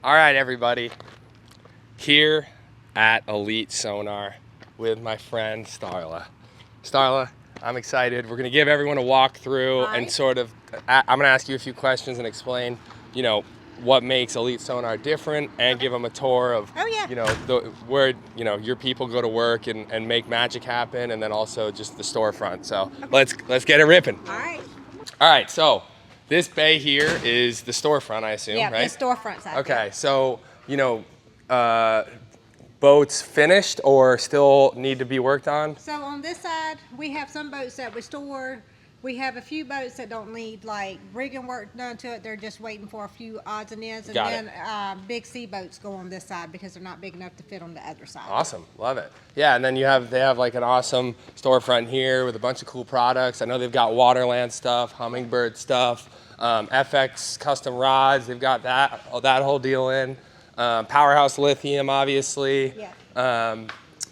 All right, everybody, here at Elite Sonar with my friend Starla. Starla, I'm excited. We're gonna give everyone a walkthrough and sort of, I'm gonna ask you a few questions and explain, you know, what makes Elite Sonar different, and give them a tour of, you know, where, you know, your people go to work and make magic happen, and then also just the storefront. So let's get it ripping. All right, so this bay here is the storefront, I assume, right? Yeah, the storefront side. Okay, so, you know, boats finished or still need to be worked on? So on this side, we have some boats that we store. We have a few boats that don't need like rigging work done to it. They're just waiting for a few odds and ends. And then big sea boats go on this side because they're not big enough to fit on the other side. Awesome, love it. Yeah, and then they have like an awesome storefront here with a bunch of cool products. I know they've got Waterland stuff, Hummingbird stuff, FX custom rods. They've got that whole deal in. Powerhouse Lithium, obviously. Yeah.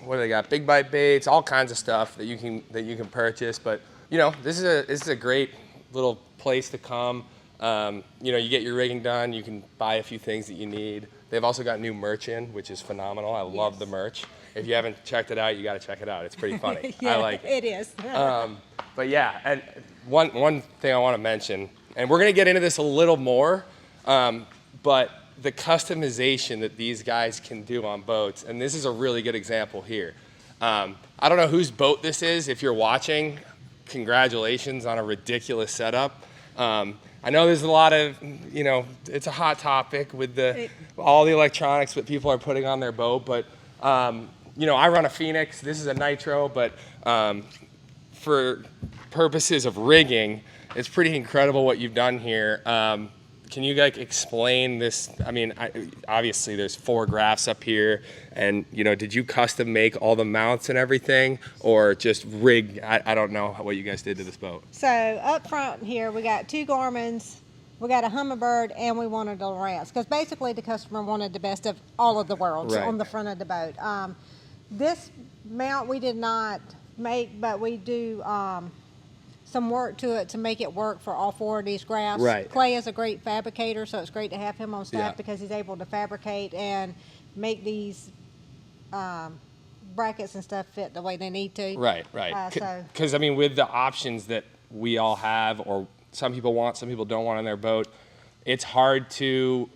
What do they got? Big Bite baits, all kinds of stuff that you can purchase. But you know, this is a great little place to come. You know, you get your rigging done. You can buy a few things that you need. They've also got new merch in, which is phenomenal. I love the merch. If you haven't checked it out, you got to check it out. It's pretty funny. Yeah, I like it. It is. But yeah, and one thing I want to mention, and we're gonna get into this a little more, but the customization that these guys can do on boats, and this is a really good example here. I don't know whose boat this is. If you're watching, congratulations on a ridiculous setup. I know there's a lot of, you know, it's a hot topic with all the electronics that people are putting on their boat, but you know, I run a Phoenix. This is a Nitro, but for purposes of rigging, it's pretty incredible what you've done here. Can you like explain this? I mean, obviously there's 4 graphs up here, and you know, did you custom make all the mounts and everything, or just rig? I don't know what you guys did to this boat. So up front here, we got 2 Garmins, we got a Hummingbird, and we wanted a Lowrance, because basically the customer wanted the best of all of the worlds on the front of the boat. This mount we did not make, but we do some work to it to make it work for all 4 of these graphs. Right. Clay is a great fabricator, so it's great to have him on staff because he's able to fabricate and make these brackets and stuff fit the way they need to. Right. Because I mean, with the options that we all have, or some people want, some people don't want on their boat, it's hard to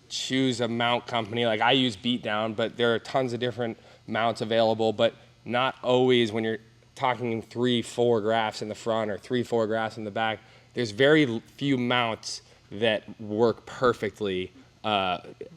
choose a mount company. Like I use Beatdown, but there are tons of different mounts available, but not always when you're talking 3-4 graphs in the front or 3-4 graphs in the back. There's very few mounts that work perfectly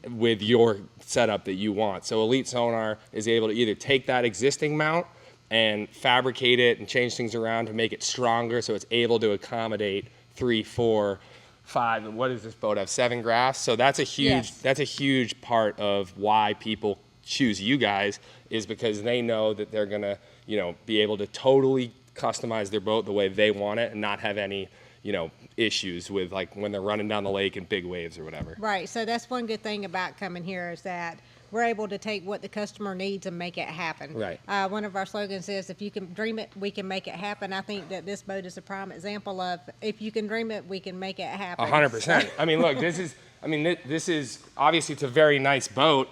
with your setup that you want. So Elite Sonar is able to either take that existing mount and fabricate it and change things around to make it stronger, so it's able to accommodate 3, 4, 5. And what does this boat have? 7 graphs. So that's a huge part of why people choose you guys, is because they know that they're gonna, you know, be able to totally customize their boat the way they want it and not have any, you know, issues with like when they're running down the lake in big waves or whatever. Right. So that's one good thing about coming here, is that we're able to take what the customer needs and make it happen. Right. One of our slogans is, if you can dream it, we can make it happen. I think that this boat is a prime example of, if you can dream it, we can make it happen. 100%. I mean, look, this is obviously, it's a very nice boat.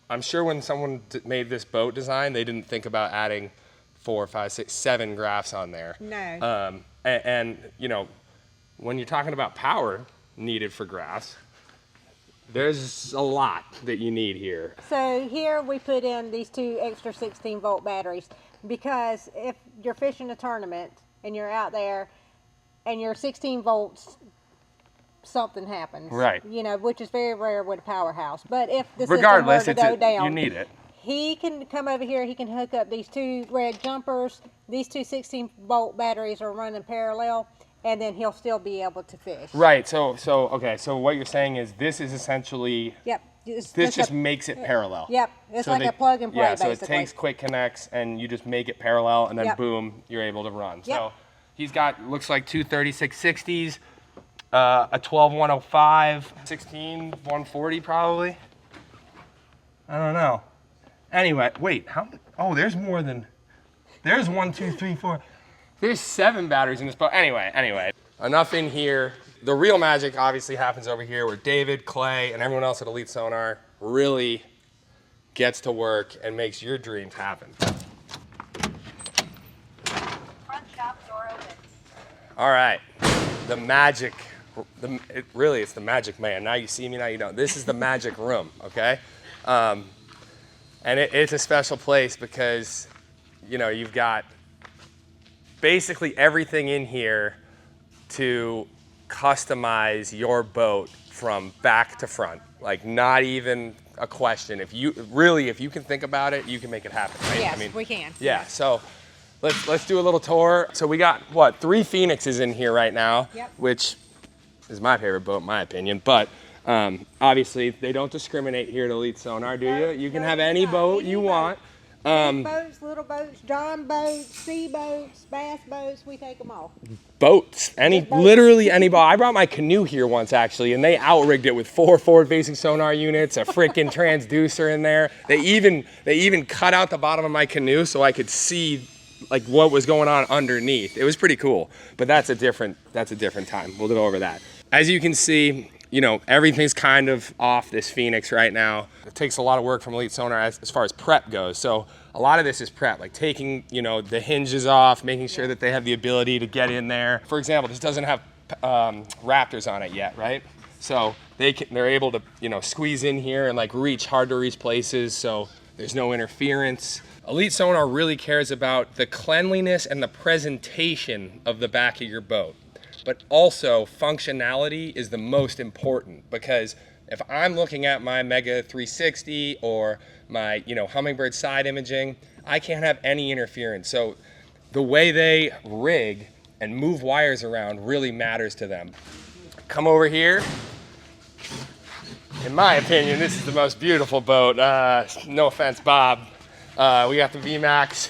I'm sure when someone made this boat design, they didn't think about adding 4, 5, 6, 7 graphs on there. No. And you know, when you're talking about power needed for graphs, there's a lot that you need here. So here we put in these 2 extra 16-volt batteries, because if you're fishing a tournament and you're out there and you're 16 volts, something happens. Right. You know, which is very rare with a powerhouse. But if the system were to go down, you need it. He can come over here, he can hook up these 2 red jumpers. These 2 16-volt batteries are running parallel, and then he'll still be able to fish. Right. So okay. So what you're saying is, this is essentially. Yep. This just makes it parallel. Yep. It's like a plug and play. Yeah. So basically. It takes quick connects, and you just make it parallel, and then boom, you're able to run. Yep. So he's got, looks like 2 3660s, a 12105, 16 140 probably. I don't know. Anyway, wait. How? Oh, there's more than. There's 1, 2, 3, 4. There's 7 batteries in this boat. Anyway. Enough in here The real magic obviously happens over here where David, Clay, and everyone else at Elite Sonar really gets to work and makes your dreams happen. Front shop door open. All right, the magic, it's the magic man. Now you see me, now you don't. This is the magic room, okay? And it's a special place because, you know, you've got basically everything in here to customize your boat from back to front. Like, not even a question. If you can think about it, you can make it happen, right? Yes, I mean, we can. Yeah, so let's do a little tour. So we got, what, 3 Phoenixes in here right now, Yep. which is my favorite boat, in my opinion. But obviously, they don't discriminate here at Elite Sonar, do you? You can have any boat you want. Big boats, little boats, John boats, sea boats, bass boats, we take them all. Boats, Boats. literally any boat. I brought my canoe here once actually, and they outrigged it with 4 forward-facing sonar units, a freaking transducer in there. They even cut out the bottom of my canoe so I could see like what was going on underneath. It was pretty cool, but that's a different time. We'll go over that. As you can see, you know, everything's kind of off this Phoenix right now. It takes a lot of work from Elite Sonar as far as prep goes. So a lot of this is prep, like taking, you know, the hinges off, making sure that they have the ability to get in there. For example, this doesn't have Raptors on it yet, right? So they're able to, you know, squeeze in here and like reach hard to reach places, so there's no interference. Elite Sonar really cares about the cleanliness and the presentation of the back of your boat. But also functionality is the most important, because if I'm looking at my Mega 360 or my, you know, Hummingbird side imaging, I can't have any interference. So the way they rig and move wires around really matters to them. Come over here. In my opinion, this is the most beautiful boat. No offense, Bob. We got the VMAX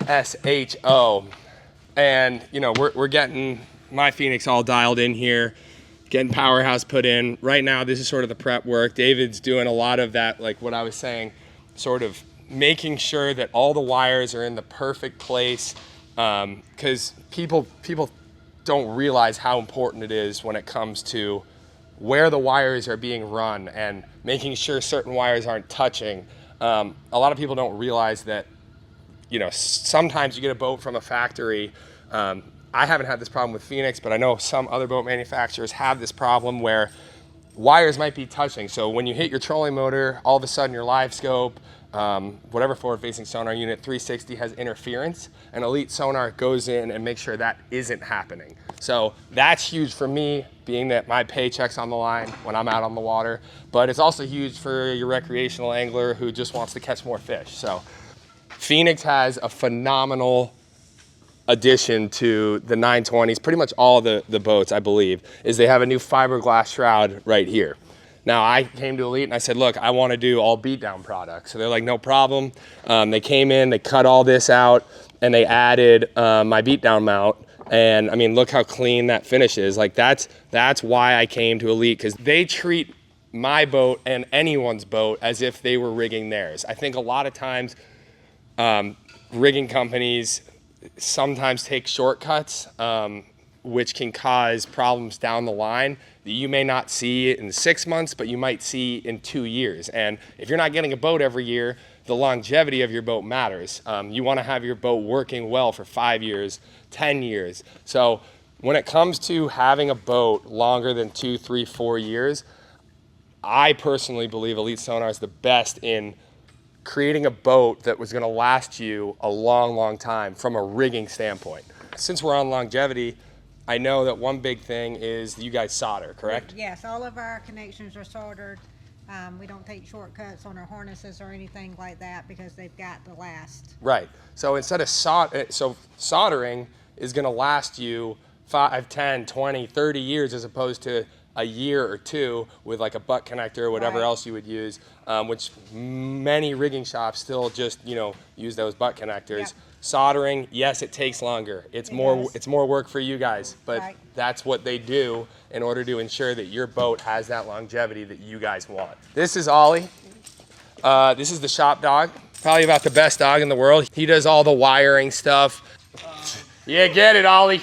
SHO. And, you know, we're getting my Phoenix all dialed in here, getting powerhouse put in. Right now, this is sort of the prep work. David's doing a lot of that, like what I was saying, sort of making sure that all the wires are in the perfect place, because people don't realize how important it is when it comes to where the wires are being run and making sure certain wires aren't touching. A lot of people don't realize that, you know, sometimes you get a boat from a factory. I haven't had this problem with Phoenix, but I know some other boat manufacturers have this problem where wires might be touching. So when you hit your trolling motor, all of a sudden your live scope, whatever forward-facing sonar unit, 360 has interference, and Elite Sonar goes in and makes sure that isn't happening. So that's huge for me, being that my paycheck's on the line when I'm out on the water, but it's also huge for your recreational angler who just wants to catch more fish. So Phoenix has a phenomenal addition to the 920s, pretty much all the boats, I believe, is they have a new fiberglass shroud right here. Now, I came to Elite and I said, look, I want to do all beatdown products. So they're like, no problem. They came in, they cut all this out, and they added my beatdown mount. And I mean, look how clean that finish is. Like, that's why I came to Elite, because they treat my boat and anyone's boat as if they were rigging theirs. I think a lot of times rigging companies sometimes take shortcuts, which can cause problems down the line that you may not see in 6 months, but you might see in 2 years. And if you're not getting a boat every year, the longevity of your boat matters. You want to have your boat working well for 5 years, 10 years. So when it comes to having a boat longer than 2, 3, 4 years, I personally believe Elite Sonar is the best in creating a boat that was going to last you a long, long time from a rigging standpoint. Since we're on longevity, I know that one big thing is you guys solder, correct? Yes, all of our connections are soldered. We don't take shortcuts on our harnesses or anything like that because they've got to last. Right. So instead of soldering is going to last you 5, 10, 20, 30 years as opposed to a year or 2 with like a butt connector or whatever else you would use, which many rigging shops still just, you know, use those butt connectors. Yep. Soldering, yes, it takes longer. It's more work for you guys, but that's what they do in order to ensure that your boat has that longevity that you guys want. This is Ollie. This is the shop dog, probably about the best dog in the world. He does all the wiring stuff. Yeah, get it, Ollie.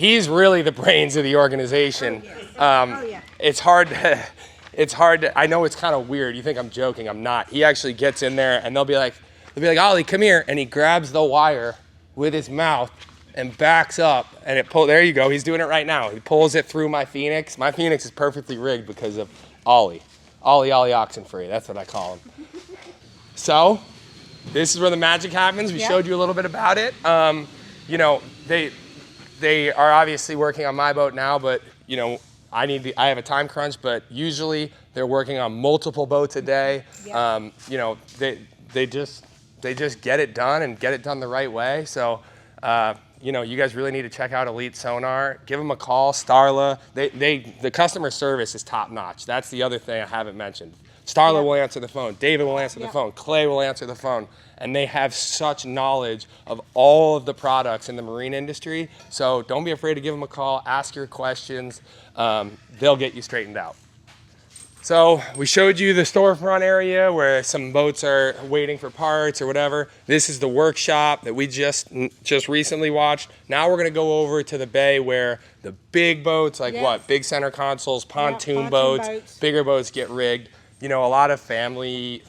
he's really the brains of the organization. Oh, yeah. It's hard to, I know it's kind of weird. You think I'm joking, I'm not. He actually gets in there and they'll be like, Ollie, come here. And he grabs the wire with his mouth and backs up and there you go. He's doing it right now. He pulls it through my Phoenix. My Phoenix is perfectly rigged because of Ollie. Ollie Oxenfree, that's what I call him. So, this is where the magic happens. We showed you a little bit about it. You know, they are obviously working on my boat now, but you know, I have a time crunch, but usually they're working on multiple boats a day. You know, they just get it done and get it done the right way. So, you know, you guys really need to check out Elite Sonar. Give them a call, Starla. The customer service is top notch. That's the other thing I haven't mentioned. Starla will answer the phone. David will answer the phone. Clay will answer the phone. And they have such knowledge of all of the products in the marine industry. So don't be afraid to give them a call. Ask your questions. They'll get you straightened out. So we showed you the storefront area where some boats are waiting for parts or whatever. This is the workshop that we just recently watched. Now we're gonna go over to the bay where the big boats, like what? Big center consoles, pontoon boats, bigger boats get rigged. You know, a lot of families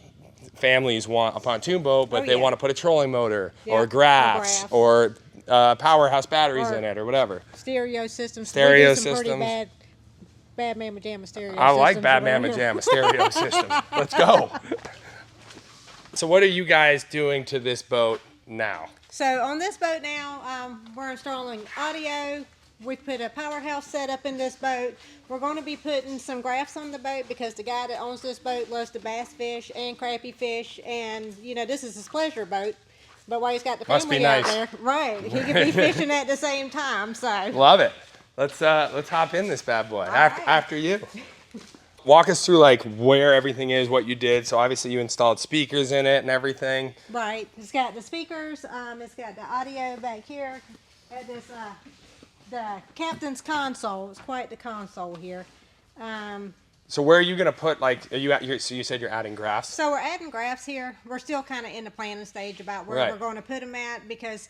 want a pontoon boat, but they want to put a trolling motor or graphs or powerhouse batteries in it or whatever. Stereo systems. Stereo systems. Pretty bad mamma jamma stereo systems. I like bad mamma jamma stereo systems. Let's go. So what are you guys doing to this boat now? So on this boat now, we're installing audio. We put a powerhouse setup in this boat. We're going to be putting some graphs on the boat because the guy that owns this boat loves to bass fish and crappie fish. And, you know, this is his pleasure boat. But while he's got the family out there, right, he could be fishing at the same time. So love it. Let's hop in this bad boy. After you. Walk us through like where everything is, what you did. So obviously you installed speakers in it and everything. Right. It's got the speakers. It's got the audio back here. At this the captain's console. It's quite the console here. So where are you gonna put, like, are you at? So you said you're adding graphs. So we're adding graphs here. We're still kind of in the planning stage about where we're going to put them at because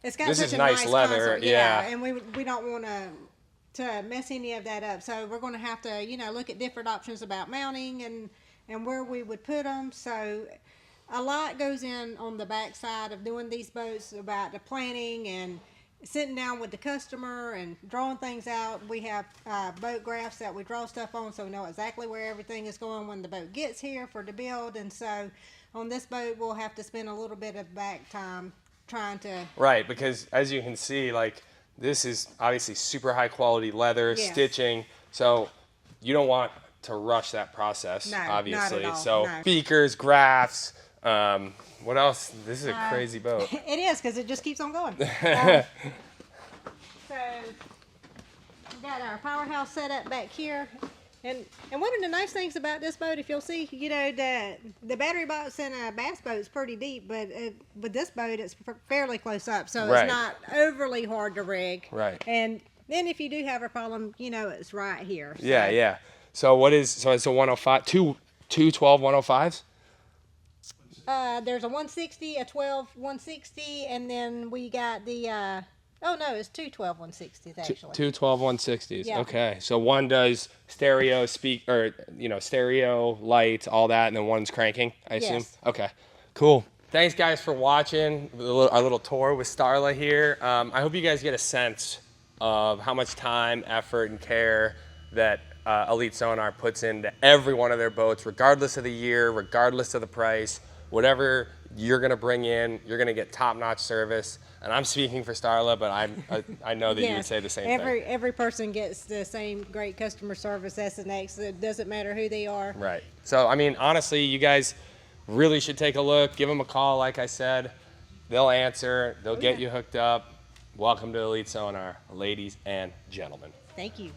it's got such a nice leather. Console. Yeah, and we don't want to mess any of that up. So we're going to have to, you know, look at different options about mounting and where we would put them. So a lot goes in on the back side of doing these boats about the planning and sitting down with the customer and drawing things out. We have boat graphs that we draw stuff on so we know exactly where everything is going when the boat gets here for the build. And so on this boat we'll have to spend a little bit of back time trying to... Right, because as you can see, like, this is obviously super high quality leather, stitching, so you don't want to rush that process, obviously. Not at all. So speakers, graphs, what else? This is a crazy boat. It is, because it just keeps on going. So we got our powerhouse set up back here. And one of the nice things about this boat, if you'll see, you know, the battery box in a bass boat is pretty deep, but with this boat, it's fairly close up, so it's not overly hard to rig. Right. And then if you do have a problem, you know, it's right here. So. Yeah. So it's a 105, two 12 105s? There's a 160, a 12 160, and then we got the... oh no, it's two 12 160s actually. Two 12 160s. Yeah. Okay, so one does stereo stereo lights, all that, and then one's cranking, I assume. Yes. Okay, cool. Thanks guys for watching our little tour with Starla here. I hope you guys get a sense of how much time, effort, and care that Elite Sonar puts into every one of their boats, regardless of the year, regardless of the price. Whatever you're gonna bring in, you're gonna get top-notch service. And I'm speaking for Starla, but I know that you would say the same thing. Every person gets the same great customer service, SNX. It doesn't matter who they are. Right. So, I mean, honestly, you guys really should take a look. Give them a call, like I said. They'll answer. They'll get you hooked up. Welcome to Elite Sonar, ladies and gentlemen. Thank you.